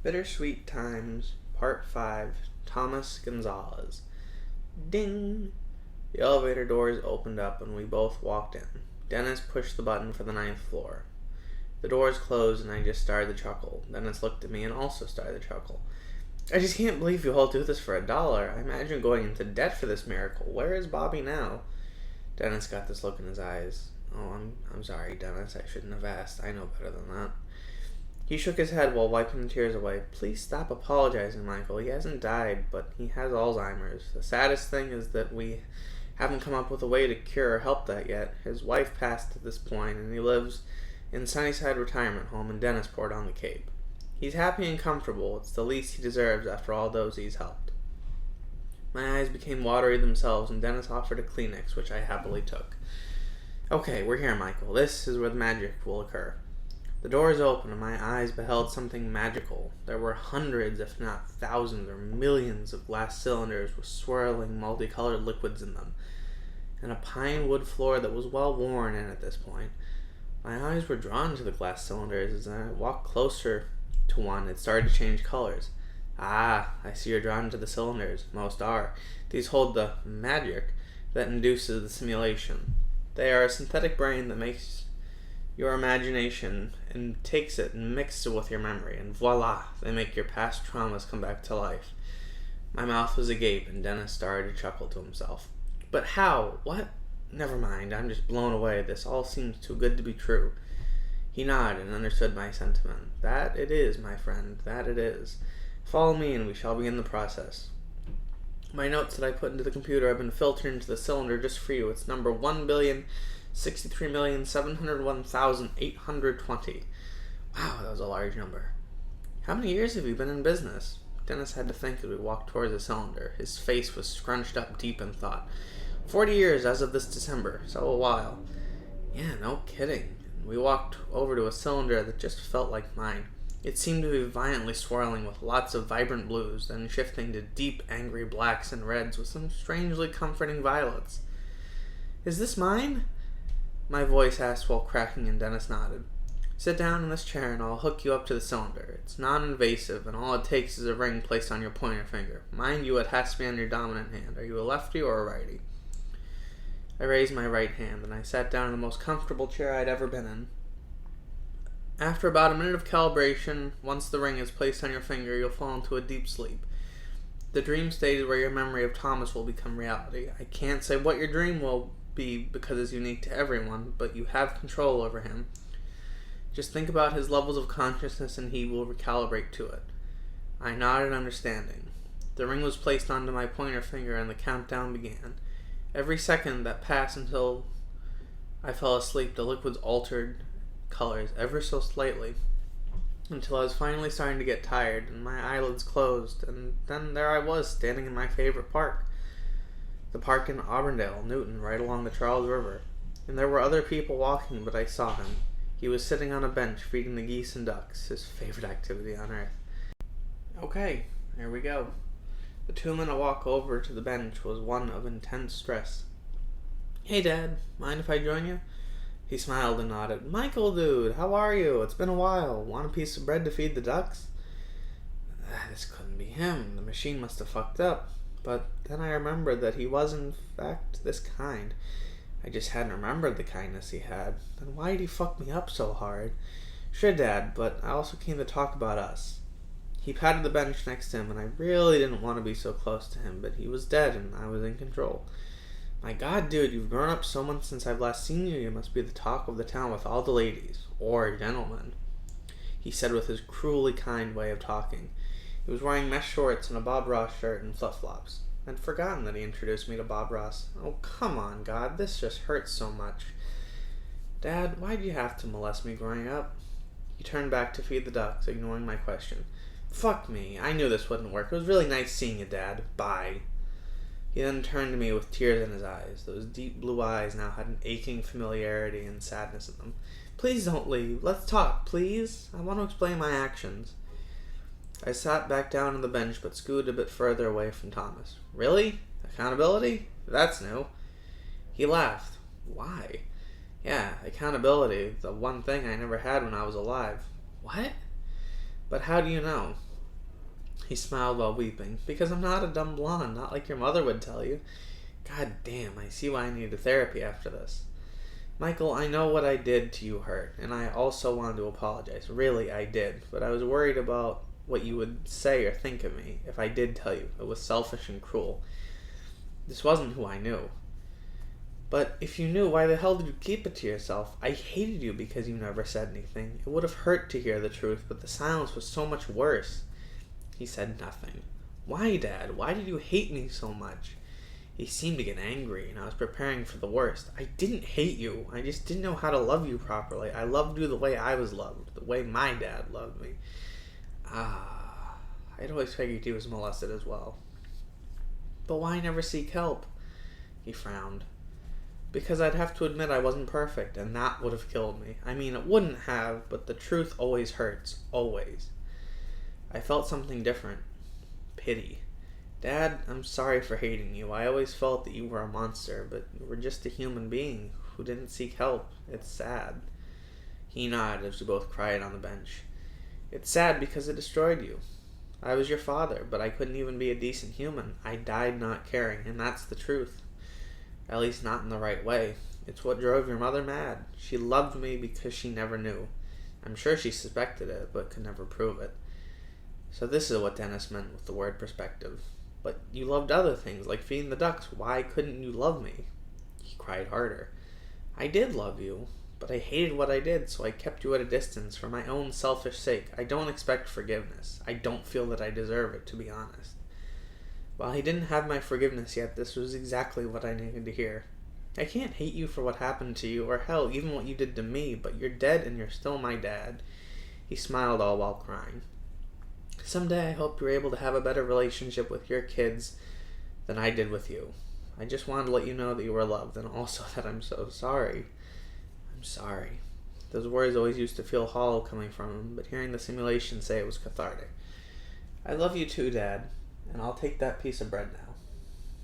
Bittersweet Times, Part 5, Thomas Gonzalez. Ding! The elevator doors opened up and we both walked in. Dennis pushed the button for the 9th floor. The doors closed and I just started to chuckle. Dennis looked at me and also started to chuckle. I just can't believe you all do this for $1. I imagine going into debt for this miracle. Where is Bobby now? Dennis got this look in his eyes. Oh, I'm sorry, Dennis. I shouldn't have asked. I know better than that. He shook his head while wiping the tears away. Please stop apologizing, Michael. He hasn't died, but he has Alzheimer's. The saddest thing is that we haven't come up with a way to cure or help that yet. His wife passed at this point, and he lives in Sunnyside Retirement Home in Dennisport on the Cape. He's happy and comfortable. It's the least he deserves after all those he's helped. My eyes became watery themselves, and Dennis offered a Kleenex, which I happily took. Okay, we're here, Michael. This is where the magic will occur. The doors opened and my eyes beheld something magical. There were hundreds, if not thousands or millions of glass cylinders with swirling, multicolored liquids in them, and a pine wood floor that was well worn in at this point. My eyes were drawn to the glass cylinders. As I walked closer to one, it started to change colors. Ah, I see you're drawn to the cylinders. Most are. These hold the magic that induces the simulation. They are a synthetic brain that makes your imagination and takes it and mixes it with your memory, and voila, they make your past traumas come back to life. My mouth was agape, and Dennis started to chuckle to himself. But how? What? Never mind, I'm just blown away. This all seems too good to be true. He nodded and understood my sentiment. That it is, my friend, that it is. Follow me and we shall begin the process. My notes that I put into the computer have been filtered into the cylinder just for you. It's number 1,063,701,820. Wow, that was a large number. How many years have you been in business? Dennis had to think as we walked towards the cylinder. His face was scrunched up deep in thought. 40 years as of this December, so a while. Yeah, no kidding. We walked over to a cylinder that just felt like mine. It seemed to be violently swirling with lots of vibrant blues, then shifting to deep, angry blacks and reds with some strangely comforting violets. Is this mine? My voice asked while cracking, and Dennis nodded. Sit down in this chair and I'll hook you up to the cylinder. It's non-invasive, and all it takes is a ring placed on your pointer finger. Mind you, it has to be on your dominant hand. Are you a lefty or a righty? I raised my right hand, and I sat down in the most comfortable chair I'd ever been in. After about a minute of calibration, once the ring is placed on your finger, you'll fall into a deep sleep. The dream state is where your memory of Thomas will become reality. I can't say what your dream will be because it's unique to everyone, but you have control over him. Just think about his levels of consciousness and he will recalibrate to it. I nodded understanding. The ring was placed onto my pointer finger and the countdown began. Every second that passed until I fell asleep, the liquids altered colors ever so slightly until I was finally starting to get tired and my eyelids closed, and then there I was standing in my favorite park, the park in Auburndale, Newton, right along the Charles River. And there were other people walking, but I saw him. He was sitting on a bench feeding the geese and ducks, his favorite activity on earth. Okay, here we go. The 2-minute walk over to the bench was one of intense stress. Hey Dad, mind if I join you? He smiled and nodded. Michael, dude, how are you? It's been a while. Want a piece of bread to feed the ducks? This couldn't be him. The machine must have fucked up. But then I remembered that he was, in fact, this kind. I just hadn't remembered the kindness he had. Then why did he fuck me up so hard? Sure, Dad, but I also came to talk about us. He patted the bench next to him, and I really didn't want to be so close to him, but he was dead, and I was in control. My God, dude, you've grown up so much since I've last seen you. You must be the talk of the town with all the ladies. Or gentlemen, he said with his cruelly kind way of talking. He was wearing mesh shorts and a Bob Ross shirt and flip-flops. I'd forgotten that he introduced me to Bob Ross. Oh, come on, God, this just hurts so much. Dad, why'd you have to molest me growing up? He turned back to feed the ducks, ignoring my question. Fuck me, I knew this wouldn't work. It was really nice seeing you, Dad. Bye. He then turned to me with tears in his eyes. Those deep blue eyes now had an aching familiarity and sadness in them. Please don't leave. Let's talk, please. I want to explain my actions. I sat back down on the bench but scooted a bit further away from Thomas. Really? Accountability? That's new. He laughed. Why? Yeah, accountability. The one thing I never had when I was alive. What? But how do you know? He smiled while weeping. Because I'm not a dumb blonde, not like your mother would tell you. God damn, I see why I needed therapy after this. Michael, I know what I did to you hurt, and I also wanted to apologize. Really, I did. But I was worried about what you would say or think of me if I did tell you. It was selfish and cruel. This wasn't who I knew. But if you knew, why the hell did you keep it to yourself? I hated you because you never said anything. It would have hurt to hear the truth, but the silence was so much worse. He said nothing. Why, Dad? Why did you hate me so much? He seemed to get angry, and I was preparing for the worst. I didn't hate you. I just didn't know how to love you properly. I loved you the way I was loved, the way my dad loved me. I'd always figured he was molested as well. But why never seek help? He frowned. Because I'd have to admit I wasn't perfect, and that would have killed me. I mean, it wouldn't have, but the truth always hurts. Always. I felt something different. Pity. Dad, I'm sorry for hating you. I always felt that you were a monster, but you were just a human being who didn't seek help. It's sad. He nodded as we both cried on the bench. It's sad because it destroyed you. I was your father, but I couldn't even be a decent human. I died not caring, and that's the truth. At least not in the right way. It's what drove your mother mad. She loved me because she never knew. I'm sure she suspected it, but could never prove it. So this is what Dennis meant with the word perspective. But you loved other things, like feeding the ducks. Why couldn't you love me? He cried harder. I did love you, but I hated what I did, so I kept you at a distance for my own selfish sake. I don't expect forgiveness. I don't feel that I deserve it, to be honest. While he didn't have my forgiveness yet, this was exactly what I needed to hear. I can't hate you for what happened to you, or hell, even what you did to me, but you're dead and you're still my dad. He smiled all while crying. Someday I hope you're able to have a better relationship with your kids than I did with you. I just wanted to let you know that you were loved, and also that I'm so sorry. I'm sorry. Those words always used to feel hollow coming from him, but hearing the simulation say it was cathartic. I love you too, Dad, and I'll take that piece of bread now.